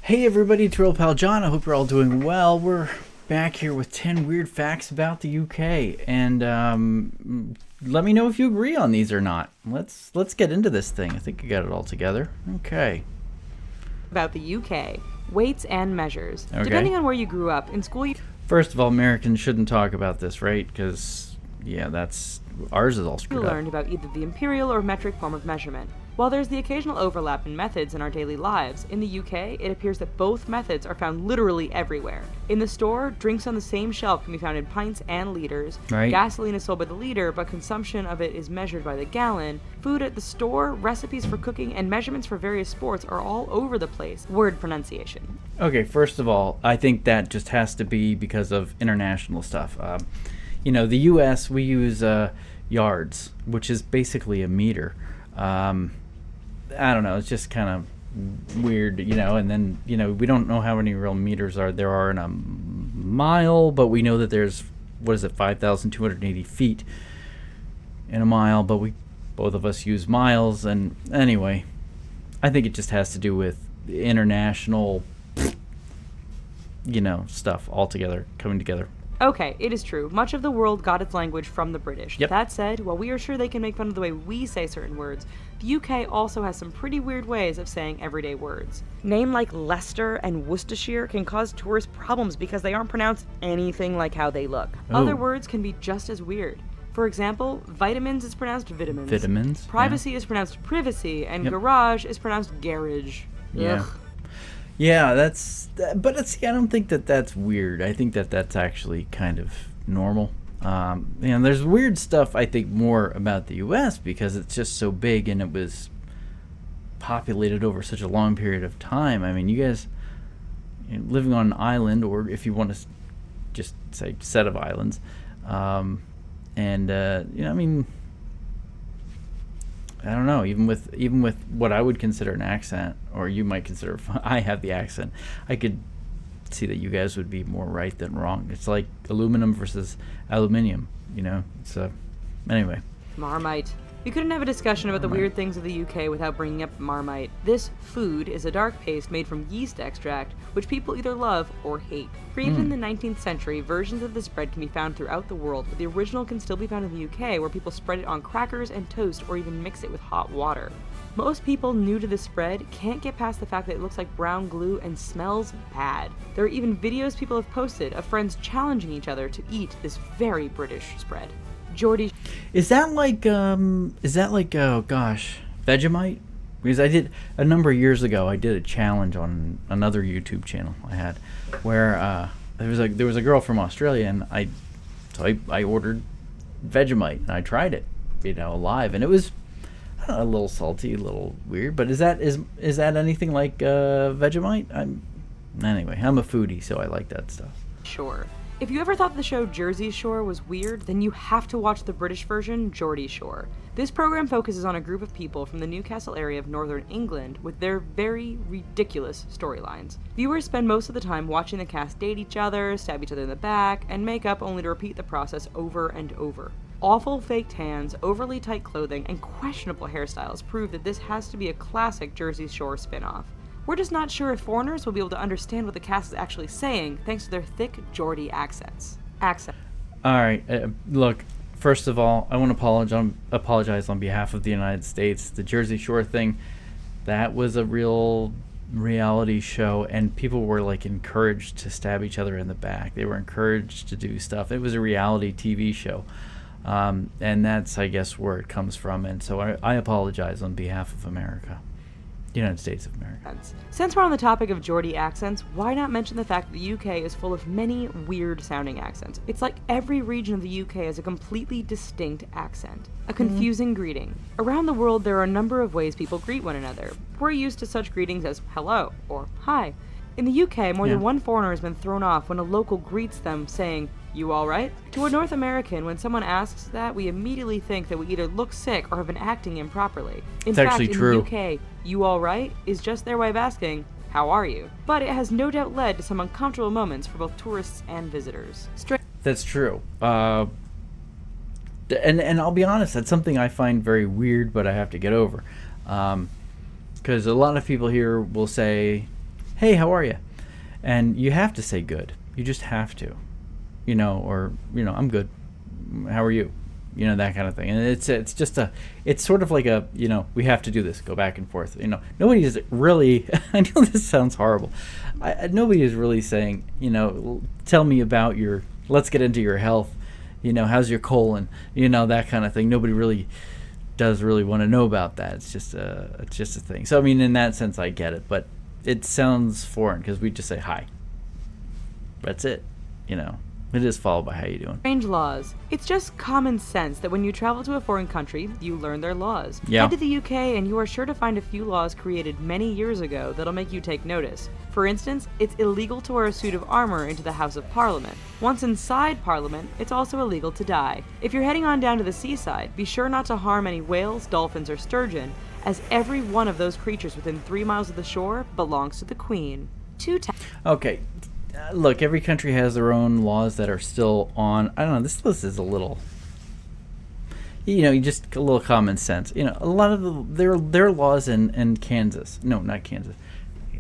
Hey everybody, it's Real Pal John. I hope you're all doing well. We're back here with 10 weird facts about the UK, and let me know if you agree on these or not. Let's get into this thing. I think you got it all together. Okay. About the UK, weights and measures. Okay. Depending on where you grew up, in school you First of all, Americans shouldn't talk about this, right? Because, yeah, ours is all screwed up. learned about either the imperial or metric form of measurement. While there's the occasional overlap in methods in our daily lives, in the UK, it appears that both methods are found literally everywhere. In the store, drinks on the same shelf can be found in pints and liters. Right. Gasoline is sold by the liter, but consumption of it is measured by the gallon. Food at the store, recipes for cooking, and measurements for various sports are all over the place. Word pronunciation. Okay, first of all, I think that just has to be because of international stuff. The U.S., we use yards, which is basically a meter. I don't know, it's just kind of weird, and then, we don't know how many real meters there are in a mile, but we know that there's, 5,280 feet in a mile, but both of us use miles, and anyway, I think it just has to do with international, stuff altogether, coming together. Okay, it is true. Much of the world got its language from the British. Yep. That said, while we are sure they can make fun of the way we say certain words, the UK also has some pretty weird ways of saying everyday words. Names like Leicester and Worcestershire can cause tourists problems because they aren't pronounced anything like how they look. Oh. Other words can be just as weird. For example, vitamins is pronounced vitamins. Vitamins. Privacy is pronounced privacy, and Yep. garage is pronounced garage. Yeah. Ugh. Yeah, but I don't think that's weird. I think that's actually kind of normal. There's weird stuff, I think, more about the U.S. because it's just so big and it was populated over such a long period of time. I mean, you guys living on an island, or if you want to just say set of islands, I don't know. Even with what I would consider an accent, or you might consider, I have the accent. I could see that you guys would be more right than wrong. It's like aluminum versus aluminium. Anyway. Marmite. We couldn't have a discussion about the weird things of the UK without bringing up Marmite. This food is a dark paste made from yeast extract, which people either love or hate. Created in the 19th century, versions of this bread can be found throughout the world, but the original can still be found in the UK, where people spread it on crackers and toast or even mix it with hot water. Most people new to this spread can't get past the fact that it looks like brown glue and smells bad. There are even videos people have posted of friends challenging each other to eat this very British spread. Geordie. Is that like oh gosh, Vegemite? Because I did a number of years ago. I did a challenge on another YouTube channel I had, where there was a girl from Australia, and I ordered Vegemite and I tried it, live, and it was a little salty, a little weird. But is that anything like Vegemite? Anyway, I'm a foodie, so I like that stuff. Shore. If you ever thought the show Jersey Shore was weird, then you have to watch the British version, Geordie Shore. This program focuses on a group of people from the Newcastle area of northern England with their very ridiculous storylines. Viewers spend most of the time watching the cast date each other, stab each other in the back, and make up only to repeat the process over and over. Awful fake tans, overly tight clothing, and questionable hairstyles prove that this has to be a classic Jersey Shore spin-off. We're just not sure if foreigners will be able to understand what the cast is actually saying thanks to their thick Geordie accents. All right, look. First of all, I want to apologize on behalf of the United States. The Jersey Shore thing, that was a real reality show, and people were encouraged to stab each other in the back. They were encouraged to do stuff. It was a reality TV show, and that's, I guess, where it comes from. And so I apologize on behalf of America. United States of America. Since we're on the topic of Geordie accents, why not mention the fact that the UK is full of many weird-sounding accents? It's like every region of the UK has a completely distinct accent. A confusing greeting. Around the world, there are a number of ways people greet one another. We're used to such greetings as hello or hi. In the UK, more than one foreigner has been thrown off when a local greets them saying, "You alright?" To a North American, when someone asks that, we immediately think that we either look sick or have been acting improperly. In fact, actually in true. the UK, "You alright?" is just their way of asking, "How are you?" But it has no doubt led to some uncomfortable moments for both tourists and visitors. That's true. And I'll be honest, that's something I find very weird, but I have to get over. Because a lot of people here will say, hey, how are you? And you have to say good. You just have to, or I'm good. How are you? That kind of thing. And it's sort of like we have to do this, go back and forth. Nobody is really, I know this sounds horrible. Nobody is really saying, tell me about let's get into your health. How's your colon? That kind of thing. Nobody really does really want to know about that. It's just a thing. So, I mean, in that sense, I get it, but it sounds foreign because we just say hi. That's it. It is followed by how you doing. Strange laws. It's just common sense that when you travel to a foreign country, you learn their laws. Yeah. Head to the UK and you are sure to find a few laws created many years ago that'll make you take notice. For instance, it's illegal to wear a suit of armor into the House of Parliament. Once inside Parliament, it's also illegal to die. If you're heading on down to the seaside, be sure not to harm any whales, dolphins, or sturgeon, as every one of those creatures within 3 miles of the shore belongs to the Queen. Okay. Look, every country has their own laws that are still on. I don't know. This list is a little, just a little common sense. A lot of their laws in Kansas. No, not Kansas.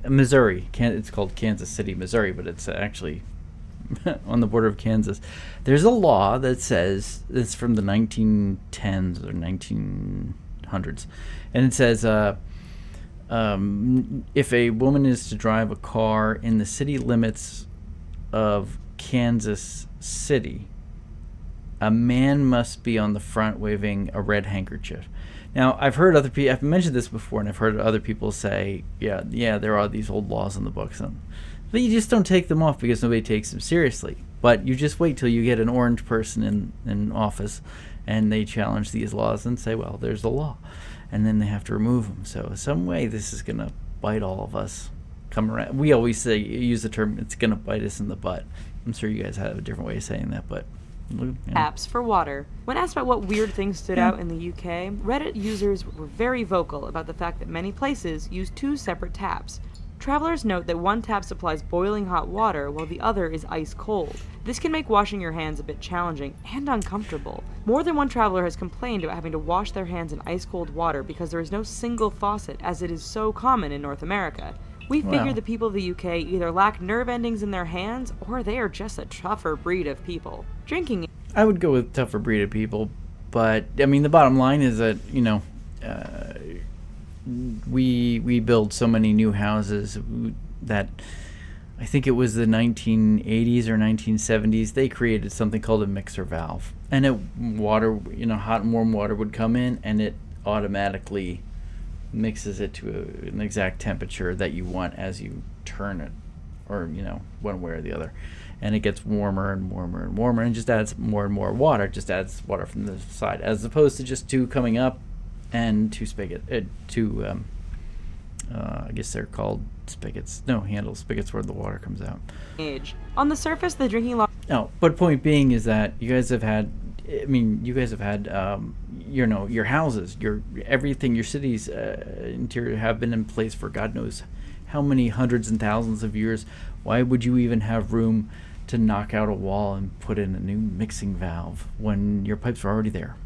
Missouri. It's called Kansas City, Missouri, but it's actually on the border of Kansas. There's a law that says it's from the 1910s or 1900s, and it says if a woman is to drive a car in the city limits of Kansas City, a man must be on the front waving a red handkerchief. Now, I've heard other people, I've mentioned this before, and I've heard other people say, yeah, there are these old laws in the books, but you just don't take them off because nobody takes them seriously. But you just wait till you get an orange person in office, and they challenge these laws and say, well, there's the law. And then they have to remove them. So some way this is going to bite all of us. Come around. We always use the term, it's going to bite us in the butt. I'm sure you guys have a different way of saying that, but... Taps for water. When asked about what weird things stood out in the UK, Reddit users were very vocal about the fact that many places use 2 separate taps. Travelers note that one tap supplies boiling hot water while the other is ice cold. This can make washing your hands a bit challenging and uncomfortable. More than one traveler has complained about having to wash their hands in ice cold water because there is no single faucet, as it is so common in North America. We figure the people of the UK either lack nerve endings in their hands or they are just a tougher breed of people. Drinking. I would go with tougher breed of people, but I mean the bottom line is that we build so many new houses that I think it was the 1980s or 1970s they created something called a mixer valve, and hot and warm water would come in and it automatically mixes it to an exact temperature that you want as you turn it, or one way or the other, and it gets warmer and warmer and warmer, and just adds more and more water. It just adds water from the side, as opposed to just 2 coming up and 2 I guess they're called spigots. No, handles. Spigots where the water comes out. On the surface, the drinking law. No, but point being is that you guys have had your houses, everything, your cities interior have been in place for God knows how many hundreds and thousands of years. Why would you even have room to knock out a wall and put in a new mixing valve when your pipes are already there?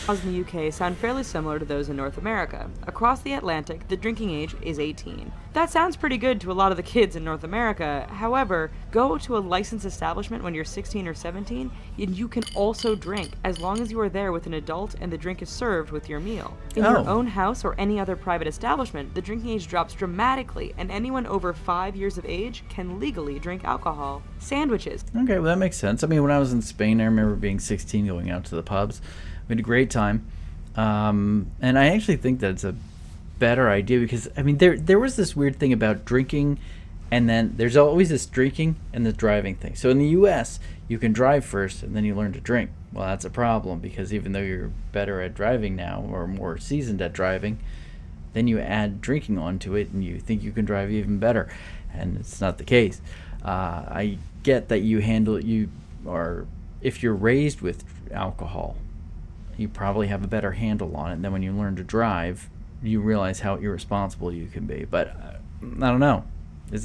Laws in the UK sound fairly similar to those in North America. Across the Atlantic, the drinking age is 18. That sounds pretty good to a lot of the kids in North America. However, go to a licensed establishment when you're 16 or 17, and you can also drink, as long as you are there with an adult and the drink is served with your meal. In your own house or any other private establishment, the drinking age drops dramatically, and anyone over 5 years of age can legally drink alcohol. Sandwiches. Okay, well that makes sense. I mean, when I was in Spain, I remember being 16 going out to the pubs. We had a great time, and I actually think that's a better idea because I mean there was this weird thing about drinking, and then there's always this drinking and the driving thing. So in the U.S. you can drive first and then you learn to drink. Well, that's a problem because even though you're better at driving now or more seasoned at driving, then you add drinking onto it and you think you can drive even better, and it's not the case. I get that if you're raised with alcohol, you probably have a better handle on it. And then when you learn to drive, you realize how irresponsible you can be. But I don't know. Does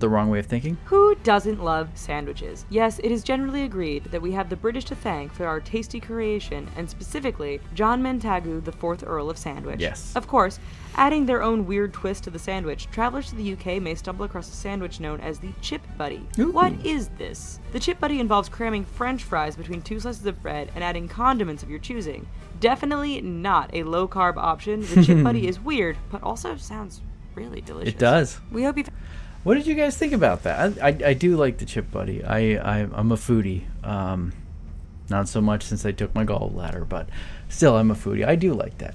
the wrong way of thinking. Who doesn't love sandwiches? Yes, it is generally agreed that we have the British to thank for our tasty creation, and specifically John Montagu, the 4th Earl of Sandwich. Yes. Of course, adding their own weird twist to the sandwich, travelers to the UK may stumble across a sandwich known as the Chip Buddy. Ooh. What is this? The Chip Buddy involves cramming French fries between 2 slices of bread and adding condiments of your choosing. Definitely not a low-carb option. The Chip Buddy is weird, but also sounds really delicious. It does. We hope you... What did you guys think about that? I do like the Chip Buddy. I'm a foodie. Not so much since I took my gallbladder, but still I'm a foodie. I do like that.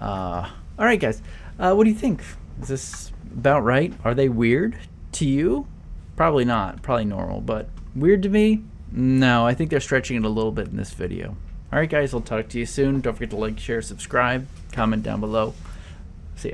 All right, guys. What do you think? Is this about right? Are they weird to you? Probably not. Probably normal. But weird to me? No, I think they're stretching it a little bit in this video. All right, guys. I'll talk to you soon. Don't forget to like, share, subscribe, comment down below.